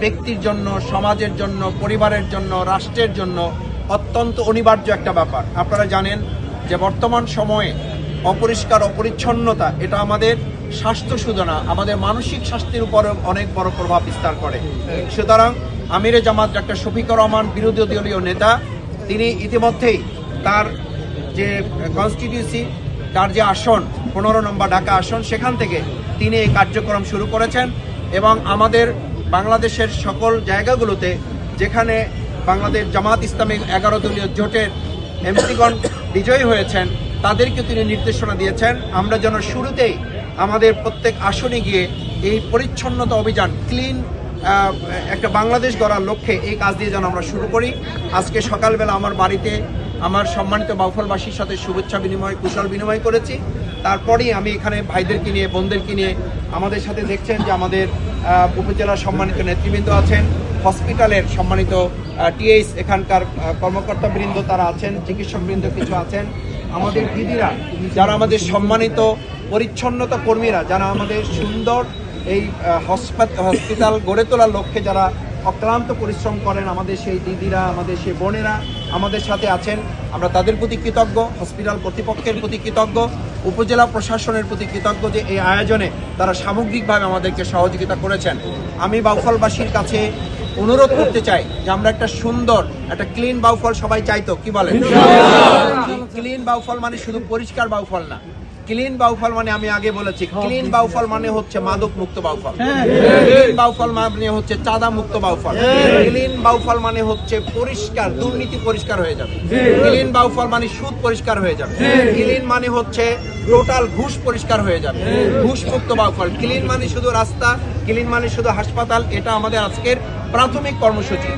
ব্যক্তির জন্য, সমাজের জন্য, পরিবারের জন্য, রাষ্ট্রের জন্য অত্যন্ত অনিবার্য একটা ব্যাপার। আপনারা জানেন যে বর্তমান সময়ে অপরিষ্কার অপরিচ্ছন্নতা এটা আমাদের স্বাস্থ্য শুধু না, আমাদের মানসিক স্বাস্থ্যের উপরও অনেক বড় প্রভাব বিস্তার করে। সুতরাং আমিরে জামাত ডক্টর শফিকুর রহমান বিরোধী দলীয় নেতা, তিনি ইতিমধ্যেই তার যে কনস্টিটিউয়েন্সি, তার যে আসন 15 নম্বর ঢাকা আসন, সেখান থেকে তিনি এই কার্যক্রম শুরু করেছেন এবং আমাদের বাংলাদেশের সকল জায়গাগুলোতে যেখানে বাংলাদেশ জামাত ইসলামী 11 দলীয় জোটের এমপিগণ বিজয়ী হয়েছেন তাদেরকে তিনি নির্দেশনা দিয়েছেন আমরা যেন শুরুতেই আমাদের প্রত্যেক আসনে গিয়ে এই পরিচ্ছন্নতা অভিযান, ক্লিন একটা বাংলাদেশ গড়ার লক্ষ্যে এই কাজ দিয়ে যেন আমরা শুরু করি। আজকে সকালবেলা আমার বাড়িতে আমার সম্মানিত বাউফলবাসীর সাথে শুভেচ্ছা বিনিময়, কুশল বিনিময় করেছি। তারপরেই আমি এখানে ভাইদেরকে নিয়ে, বোনদেরকে নিয়ে, আমাদের সাথে দেখছেন যে আমাদের উপজেলার সম্মানিত নেতৃবৃন্দ আছেন, হসপিটালের সম্মানিত টিএইচ, এখানকার কর্মকর্তাবৃন্দ তারা আছেন, চিকিৎসকবৃন্দ কিছু আছেন, আমাদের দিদিরা যারা আমাদের সম্মানিত পরিচ্ছন্নতা কর্মীরা, যারা আমাদের সুন্দর এই হসপিটাল গড়ে তোলার লক্ষ্যে যারা অক্লান্ত পরিশ্রম করেন, আমাদের সেই দিদিরা, আমাদের সেই বোনেরা আমাদের সাথে আছেন। আমরা তাদের প্রতি কৃতজ্ঞ, হসপিটাল কর্তৃপক্ষের প্রতি কৃতজ্ঞ, উপজেলা প্রশাসনের প্রতি কৃতজ্ঞ যে এই আয়োজনে তারা সামগ্রিকভাবে আমাদেরকে সহযোগিতা করেছেন। আমি বাউফলবাসীর কাছে অনুরোধ করতে চাই যে আমরা একটা সুন্দর, একটা ক্লিন বাউফল সবাই চাইতো, কি বলেন? ক্লিন বাউফল মানে শুধু পরিষ্কার বাউফল না, ক্লিন বাউফল মানে আমি আগে বলেছি, ক্লিন বাউফল মানে হচ্ছে মাদক মুক্ত বাউফল, ক্লিন বাউফল মানে হচ্ছে চাঁদা মুক্ত বাউফল, ক্লিন বাউফল মানে হচ্ছে পরিষ্কার, দুর্নীতি পরিষ্কার হয়ে যাবে, ক্লিন বাউফল মানে সুদ পরিষ্কার হয়ে যাবে, ক্লিন মানে হচ্ছে টোটাল ঘুষ পরিষ্কার হয়ে যাবে, ঘুষ মুক্ত বাউফল। ক্লিন মানে শুধু রাস্তা, ক্লিন মানে শুধু হাসপাতাল, এটা আমাদের আজকের প্রাথমিক কর্মসূচি।